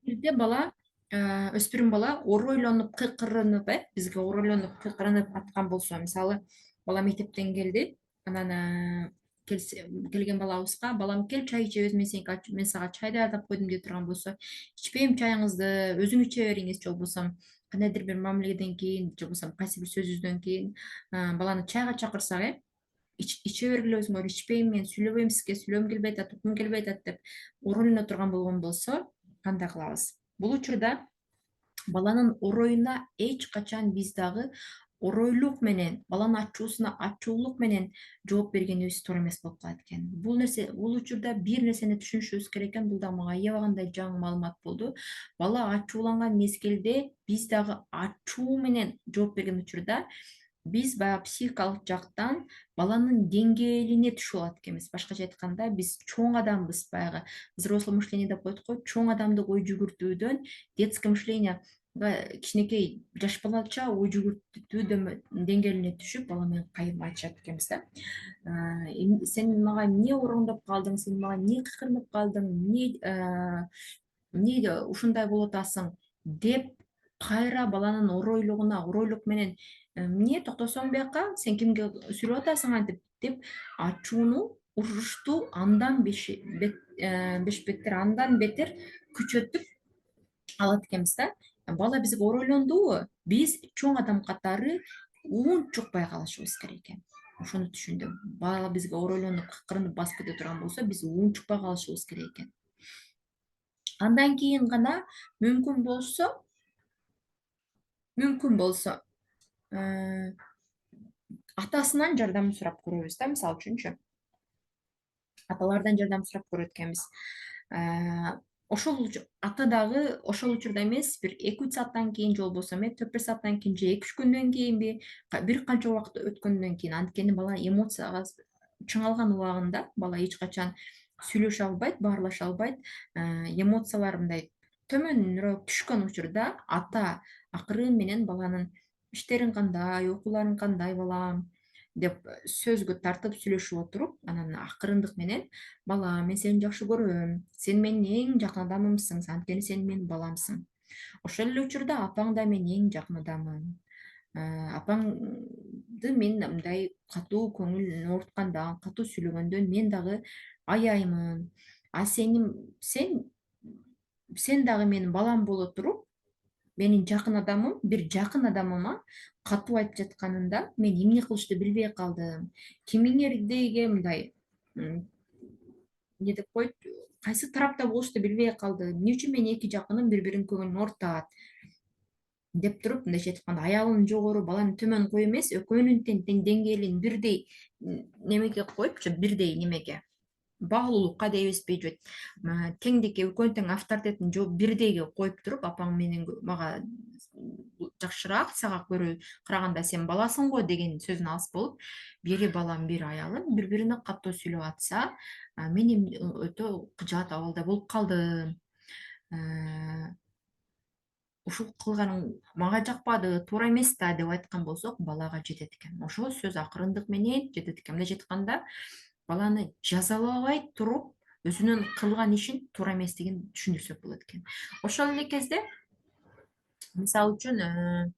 Бирде бала, өспүрүм бала оройлонуп кыйкырынып, бизге оройлонуп кыйкырынып аткан болсо, мисалы, бала мектептен келди, анан келген балабызга, балам кел чай ичебиз, мен сага чай даярдап койдум деп турган болсо, ичпейм чайыңызды, өзүңүз иче бериңиз, же болбосо кандайдыр бир мамиледен кийин, же болбосо кайсы бир сөзүбүздөн кийин баланы чайга чакырсак, иче бергиле өзүңөр, ичпейм мен, сүйлөбөйм сизге, сүйлөгүм келбей атат, уккум келбей атат деп оролдоно турган болгон болсо, кандай кылабыз? Бул учурда баланын ороюна эч качан биз дагы оройлук менен, баланын ачуусуна ачуулук менен жооп бергенибиз туура эмес болуп калат экен. Бул учурда бир нерсени түшүнүшүбүз керек экен, бул дагы мага аябагандай жаңы маалымат болду. Бала ачууланган мезгилде биз дагы ачуу менен жооп берген учурда биз баягы психикалык жактан баланын деңгээлине түшүп алат экенбиз. Башкача айтканда, биз чоң адамбыз, баягы взрослое мышление деп коет го, чоң адамдык ой жүгүртүүдөн детское мышление, кичинекей жаш балача ой жүгүртүү деңгээлине түшүп, бала менен кайым айтышат экенбиз да. Сен мага эмне ороңдоп калдың, сен мага эмне кыйкырынып калдың, эмне ушундай болуп атасың деп кайра баланын оройлугуна, оройлук менен эмне токтосоң бияка, сен кимге сүйлөп атасың антип деп ачууну, урушту андан беш беттер, андан бетер күчөтүп алат экенбиз да. Бала бизге оройлондубу, биз чоң адам катары уунчукпай калышыбыз керек экен. Ошону түшүндүм. Бала бизге оройлонуп, кыйкырынып басып кете турган болсо, биз уунчукпай калышыбыз керек экен. Андан кийин гана мүмкүн болсо, атасынан жардам сурап көрөбүз да, мисалы үчүнчү. Аталардан жардам сурап көрөт экенбиз. Ошол ата дагы ошол учурда эмес, бир 2-3 сааттан кийин, же болбосо 4-5 сааттан кийин, же 2-3 күндөн кийинби, бир канча убакыт өткөндөн кийин, анткени бала эмоцияга чыңалган убагында бала эч качан сүйлөшө албайт, баарлаша албайт. Эмоциялар мындай төмөнүрөөк түшкөн учурда ата акырын менен баланын иштериң кандай, окууларың кандай балам деп сөзгө тартып сүйлөшүп отуруп, анан акырындык менен бала, мен сени жакшы көрөм, сен менин эң жакын адамымсың, анткени сен менин баламсың. Ошол эле учурда апаң да менин эң жакын адамым. Апаңды мен мындай катуу көңүл оорутканда, катуу сүйлөгөндө мен дагы аяймын. Сен дагы менин балам боло туруп, менин жакын адамым, бир жакын адамыма катуу айтып жатканында мен эмне кылышты билбей калдым. Кимиңердеги мындай эмне деп коет, кайсы тарапта болушту билбей калдым. Эмне үчүн менин эки жакыным бири-биринин көңүлүн оорутат деп туруп, мындайча айтканда, аялын жогору, баланы төмөн коюп эмес, экөөнүн деңгээлин бирдей немеге коюпчу, бирдей немеге, баалуулукка дейбизби, же теңдикке, экөөнүн тең авторитетин бирдейге коюп туруп, апаң менен мага жакшыраак, сага караганда сен баласың го деген сөздүн алыс болуп, бири балам, бири аялым бири бирине катуу сүйлөп атса, мен өтө кыжаат абалда болуп калдым. Ушул кылганың мага жакпады, туура эмес да деп айткан болсок, балага жетет экен. Ошол сөз акырындык менен жетет экен. Мындайча айтканда, баланы жазалабай туруп, өзүнүн кылган ишин туура эместигин түшүндүрсөк болот экен. Ошол эле кезде, мисалы үчүн,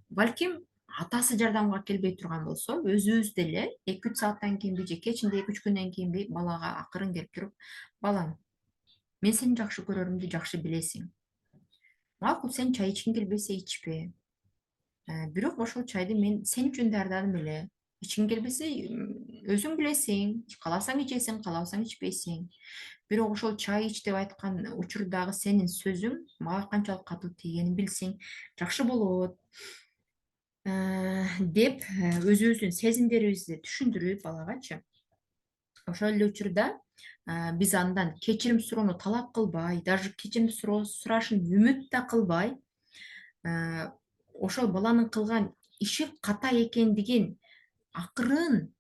балким атасы жардамга келбей турган болсо, өзүбүз деле 2-3 сааттан кийинби, же кечинде 2-3 күндөн кийинби балага акырын келип туруп, балам, мен сени жакшы көрөрүмдү жакшы билесиң. Макул, сен чай ичкиң келбесе ичпе. Бирок ошол чайды мен сен үчүн даярдадым эле. Ичкиң келбесе өзүң билесиң, кааласаң ичесиң, каалабасаң ичпейсиң. Бирок ошол чай ич деп айткан учурдагы сенин сөзүң мага канчалык катуу тийгенин билсең, жакшы болот деп өзүбүздүн сезимдерибизди түшүндүрүп балагачы. Ошол эле учурда биз андан кечирим суроону талап кылбай, даже кечирим сурашын үмүт да кылбай, ошол баланын кылган иши ката экендигин акырын,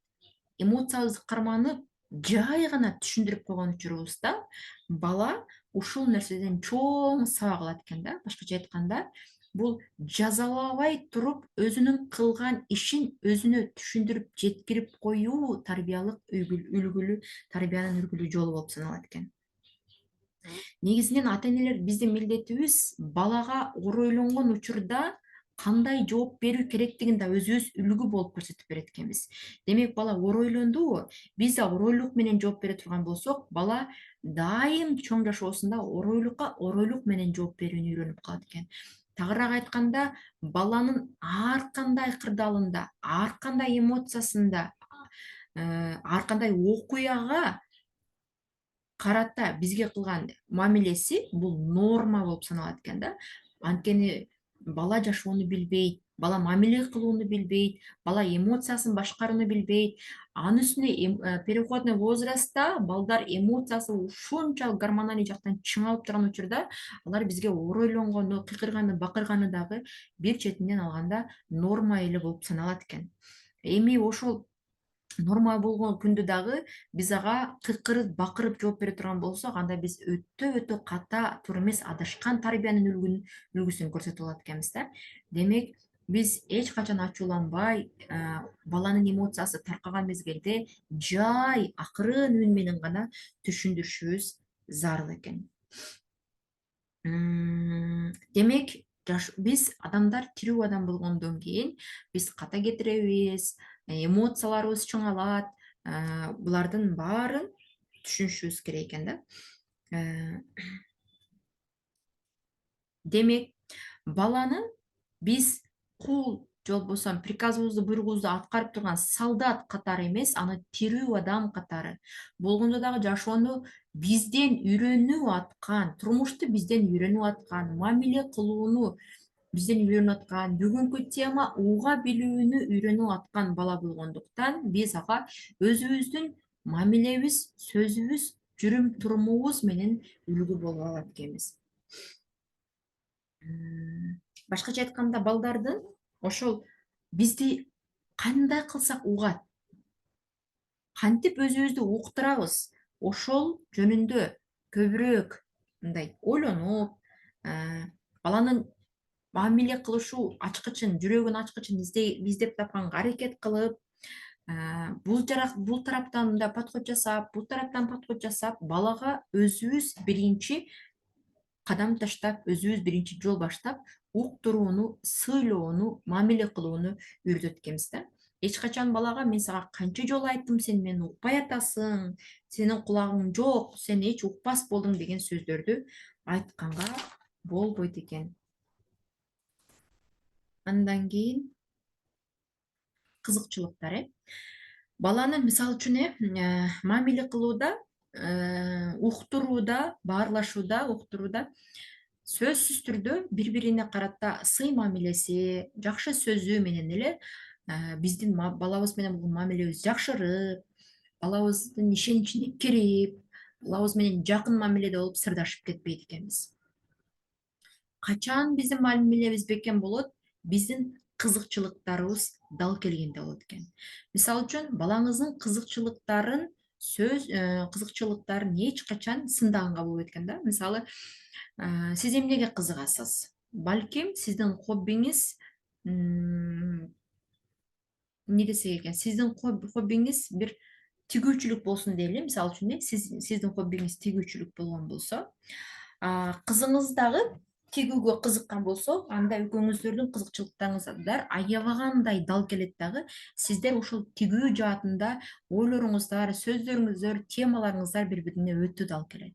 эмоциябызды карманып, жай гана түшүндүрүп койгон учурубузда бала ушул нерседен чоң сабак алат экен да. Башкача айтканда, бул жазалабай туруп өзүнүн кылган ишин өзүнө түшүндүрүп жеткирип коюу тарбиянын үлгүлүү жолу болуп саналат экен. негизинен ата энелер биздин милдетибиз балага оройлонгон учурда кандай жооп берүү керектигин да өзүбүз үлгү болуп көрсөтүп берет экенбиз. Демек бала оройлондубу, биз да оройлук менен жооп бере турган болсок, бала дайым чоң жашоосунда оройлук менен жооп берүүнү үйрөнүп калат экен. Тагыраак айтканда, баланын ар кандай кырдаалында, ар кандай эмоциясында, ар кандай окуяга карата бизге кылган мамилеси бул норма болуп саналат экен да. Анткени бала жашоону билбейт, бала мамиле кылууну билбейт, бала эмоциясын башкарууну билбейт. Анын үстүнө переходный возрастта балдар эмоциясы ушунчалык гормоналий жактан чыңалып турган учурда алар бизге оройлонгону, кыйкырганы, бакырганы дагы бир четинен алганда норма эле болуп саналат экен. Эми ошол норма болгон күндө дагы биз ага кыйкырып бакырып жооп бере турган болсок, анда биз өтө ката туура эмес адашкан тарбиянын үлгүсүн көрсөтүп алат экенбиз да. Демек биз эч качан ачууланбай, баланын эмоциясы таркаган мезгилде жай акырын үн менен гана түшүндүрүшүбүз зарыл экен. Демек биз адамдар тирүү адам болгондон кийин биз ката кетиребиз, эмоцияларыбыз чоңалат, булардын баарын түшүнүшүбүз керек экен да. Демек баланы биз кул же болбосо приказыбызды, буйругубузду аткарып турган солдат катары эмес, аны тирүү адам катары, болгондо дагы жашоону бизден үйрөнүп аткан, турмушту бизден үйрөнүп аткан, мамиле кылууну бизден үйрөнүп аткан, бүгүнкү тема уга билүүнү үйрөнүп аткан бала болгондуктан биз ага өзүбүздүн мамилебиз, сөзүбүз, жүрүм турумубуз менен үлгү болуп алат экенбиз. Башкача айтканда, балдардын ошол бизди кандай кылсак угат, кантип өзүбүздү уктурабыз, ошол жөнүндө көбүрөөк мындай ойлонуп, баланын мамиле кылышуу ачкычын, жүрөгүнүн ачкычын издеп тапканга аракет кылып, бул тараптан мындай подход жасап, бул тараптан подход жасап, балага өзүбүз биринчи кадам таштап, өзүбүз биринчи жол баштап, уктурууну, сүйлөөнү, мамиле кылууну үйрөтөт экенбиз да. Эч качан балага мен сага канча жолу айттым, сен мени укпай атасың, сенин кулагың жок, сен эч укпас болдуң деген сөздөрдү айтканга болбойт экен. Андан кийин кызыкчылыктар, баланы мисалы үчүн мамиле кылууда, уктурууда, баарлашууда, уктурууда сөзсүз түрдө бири бирине карата сый мамилеси, жакшы сөзү менен эле биздин балабыз менен болгон мамилебиз жакшырып, балабыздын ишеничине кирип, балабыз менен жакын мамиледе болуп сырдашып кетпейт экенбиз. Качан биздин мамилебиз бекем болот? Биздин кызыкчылыктарыбыз дал келгенде болот экен. Мисалы үчүн, балаңыздын кызыкчылыктарын эч качан сындаганга болбойт экен да. Мисалы, сиз эмнеге кызыгасыз? Балким сиздин хоббиңиз эмне десек экен, сиздин хоббиңиз бир тигүүчүлүк болсун дейли, мисалы үчүн, сиздин хоббиңиз тигүүчүлүк болгон болсо, кызыңыз дагы тигүүгө кызыккан болсо, анда экөөңүздөрдүн кызыкчылыктарыңыздар аябагандай дал келет дагы, сиздер ушул тигүү жаатында ойлоруңуздар, сөздөрүңүздөр, темаларыңыздар бири бирине өтө дал келет.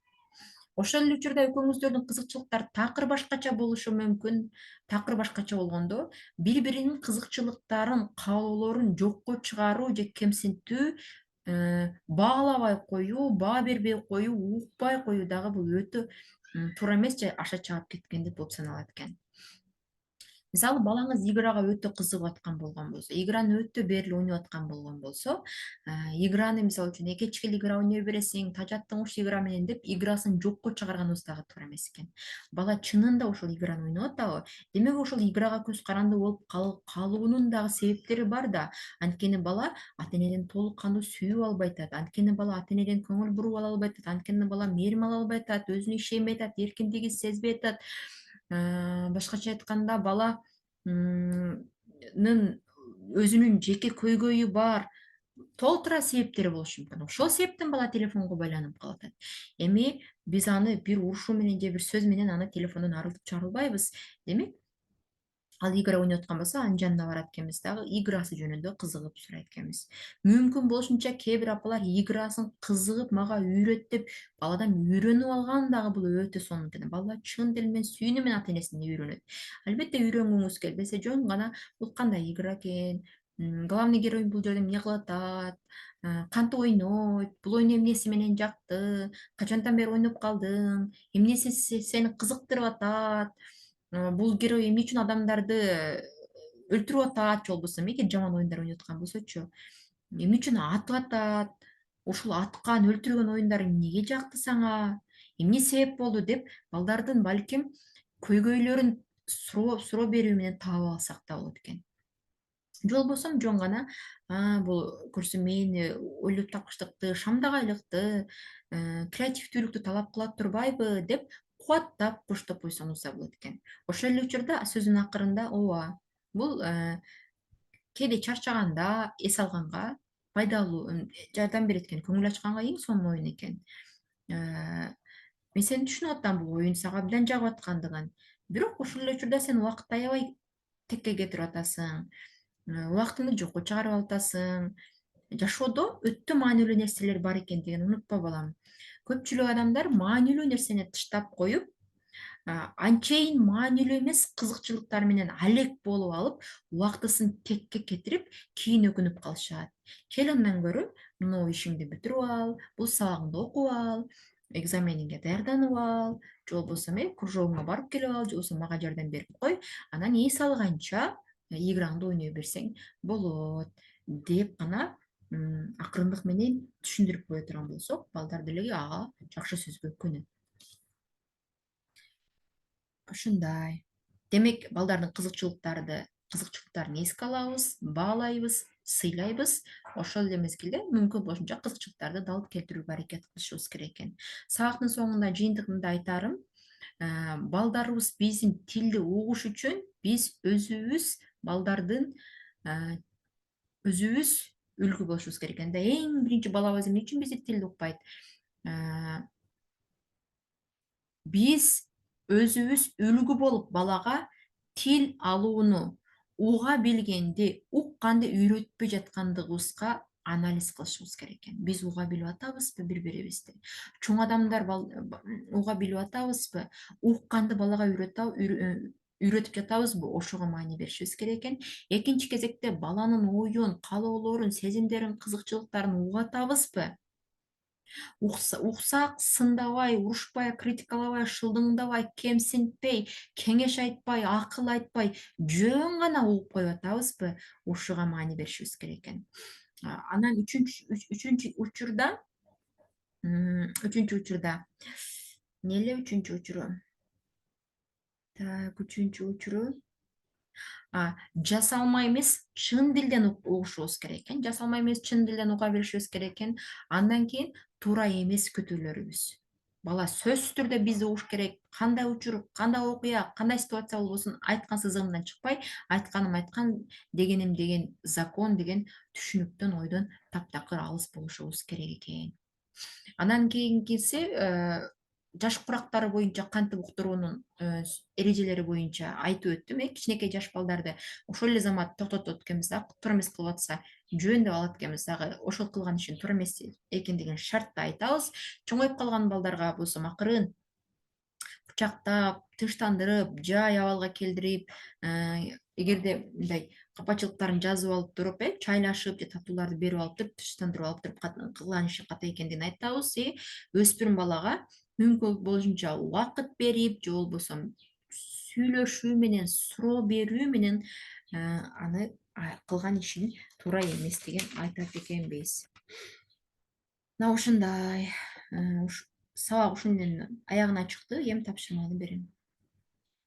Ошол эле учурда экөөңүздөрдүн кызыкчылыктары такыр башкача болушу мүмкүн. Такыр башкача болгондо, бири биринин кызыкчылыктарын, каалоолорун жокко чыгаруу же кемсинтүү, баалабай коюу, баа бербей коюу, укпай коюу дагы бул өтө туура эмес же аша чаап кеткендик болуп саналат экен. Мисалы, балаңыз играга өтө кызыгып аткан болгон болсо, играны өтө берилип ойноп аткан болгон болсо, играны мисалы үчүн экечкил игра ойной бересиң, тажаттыңуш игра менен деп, играсын жокко чыгарганыбыз дагы туура эмес экен. Бала чынында ошол играны ойноп атабы? Демек ошол играга көз каранды болуп калуунун дагы себептери бар да. Анткени бала ата энеден толук кандуу сүйүү албай атат. Анткени бала ата энеден көңүл буруп ала албай атат. Анткени бала мээрим ала албай атат, өзүнө ишенбей атат, эркиндигин сезбей атат. Башкача айтканда, бала өзүнүн жеке көйгөйү бар, толтура себептери болушу мүмкүн. Ошол себептен бала телефонго байланып калып атат. Эми биз аны бир урушуу менен же бир сөз менен аны телефондон арылтып чыгарылбайбыз. Демек, ал игра ойноп аткан болсо, анын жанына барат экенбиз дагы, играсы жөнүндө кызыгып сурайт экенбиз. Мүмкүн болушунча кээ бир апалар играсын кызыгып мага үйрөт деп баладан үйрөнүп алган дагы бул өтө сонун экен. Бала чын дил менен сүйүүнү менен ата энесинен үйрөнөт. Албетте үйрөнгүңүз келбесе жөн гана бул кандай игра экен, главный герой бул жерде эмне кылып атат, кантип ойнойт, бул ойун эмнеси менен жакты, качантан бери ойноп калдың, эмнеси сени кызыктырып атат, бул герой эмне үчүн адамдарды өлтүрүп атат, же болбосо эгер жаман оюндар ойноп аткан болсочу, эмне үчүн атып атат, ушул аткан өлтүргөн оюндар эмнеге жакты сага, эмне себеп болду деп балдардын балким көйгөйлөрүн суроо берүү менен таап алсак да болот экен. Же болбосо жөн гана бул көрсөтмө ойлоп тапкычтыкты, шамдагайлыкты, креативдүүлүктү талап кыла турбайбы деп кубаттап коштоп койсоңуз да болот экен. Ошол эле учурда сөздүн акырында ооба, бул кээде чарчаганда, эс алганга пайдалуу, жардам берет экен, көңүл ачканга эң сонун оюн экен. Мен сени түшүнүп атам, бул оюн сага абдан жагып аткандыгын. Бирок ошол эле учурда сен убакытты аябай текке кетирип атасың. Убактыңды жокко чыгарып атасың. Жашоодо өтө маанилүү нерселер бар экендигин унутпа, балам. Көпчүлүк адамдар маанилүү нерсени тыштап коюп, анчейин маанилүү эмес кызыкчылыктар менен алек болуп алып, убактысын текке кетирип, кийин өкүнүп калышат. Кел андан көрө, мына ишиңди бүтүрүп ал, бул сабагыңды окуп ал, экзамениңе даярданып ал, же болбосо кружогуңа барып келип ал, же болбосо мага жардам берип кой, анан эс алганча играңды ойной берсең болот деп гана акырындык менен түшүндүрүп кое турган болсок, балдар деле ага жакшы сөзгө көнөт. Ушундай. Демек, балдардын кызыкчылыктарын эске алабыз, баалайбыз, сыйлайбыз. Ошол эле мезгилде мүмкүн болушунча кызыкчылыктарды дал келтирүүгө аракет кылышыбыз керек экен. Сабактын соңунда жыйынтыгында айтарым, балдарыбыз биздин тилди угуш үчүн биз өзүбүз балдардын өзүбүз үлгү болушубуз керек экен да. Эң биринчи балабыз эмне үчүн биздин тилди укпайт? Биз өзүбүз үлгү болуп балага тил алууну, уга билгенди, укканды үйрөтпөй жаткандыгыбызга анализ кылышыбыз керек экен. Биз уга билип атабызбы бири-бирибизди? Чоң адамдар уга билип атабызбы? Укканды балага үйрөтүп жатабызбы? Ошого маани беришибиз керек экен. Экинчи кезекте баланын оюн, каалоолорун, сезимдерин, кызыкчылыктарын угуп атабызбы? Уксак сындабай, урушпай, критикалабай, шылдыңдабай, кемсинтпей, кеңеш айтпай, акыл айтпай, жөн гана угуп коюп атабызбы? Ушуга маани беришибиз керек экен. Анан үчүнчү учурда, эмне эле үчүнчү учуру? Так, үчүнчү учуру жасалма эмес чын дилден угушубуз керек экен. Жасалма эмес чын дилден уга билишибиз керек экен. Андан кийин туура эмес күтүүлөрүбүз. Бала сөзсүз түрдө бизди угуш керек. Кандай учур, кандай окуя, кандай ситуация болбосун айткан сызыгымдан чыкпай, айтканым айткан, дегеним деген закон деген түшүнүктөн, ойдон таптакыр алыс болушубуз керек экен. Анан кийинкиси жаш курактары боюнча кантип уктуруунун эрежелери боюнча айтып өттүм. Кичинекей жаш балдарды ошол эле замат токтотот экенбиз дагы, туура эмес кылып атса жөн деп алат экенбиз дагы, ошол кылган ишин туура эмес экендигин шартта айтабыз. Чоңоюп калган балдарга болсо акырын кучактап, тынчтандырып, жай абалга келтирип, эгерде мындай капачылыктарын жазып алып туруп, чайлашып же татууларды берип алып туруп, тынчтандырып алып туруп кылган иши ката экендигин айтабыз. Өспүрүм балага мүмкүн болушунча убакыт берип, же болбосо сүйлөшүү менен, суроо берүү менен аны кылган ишин туура эместигин айтат экенбиз. Мына ушундай. Сабак ушун менен аягына чыкты. Эми тапшырманы берем.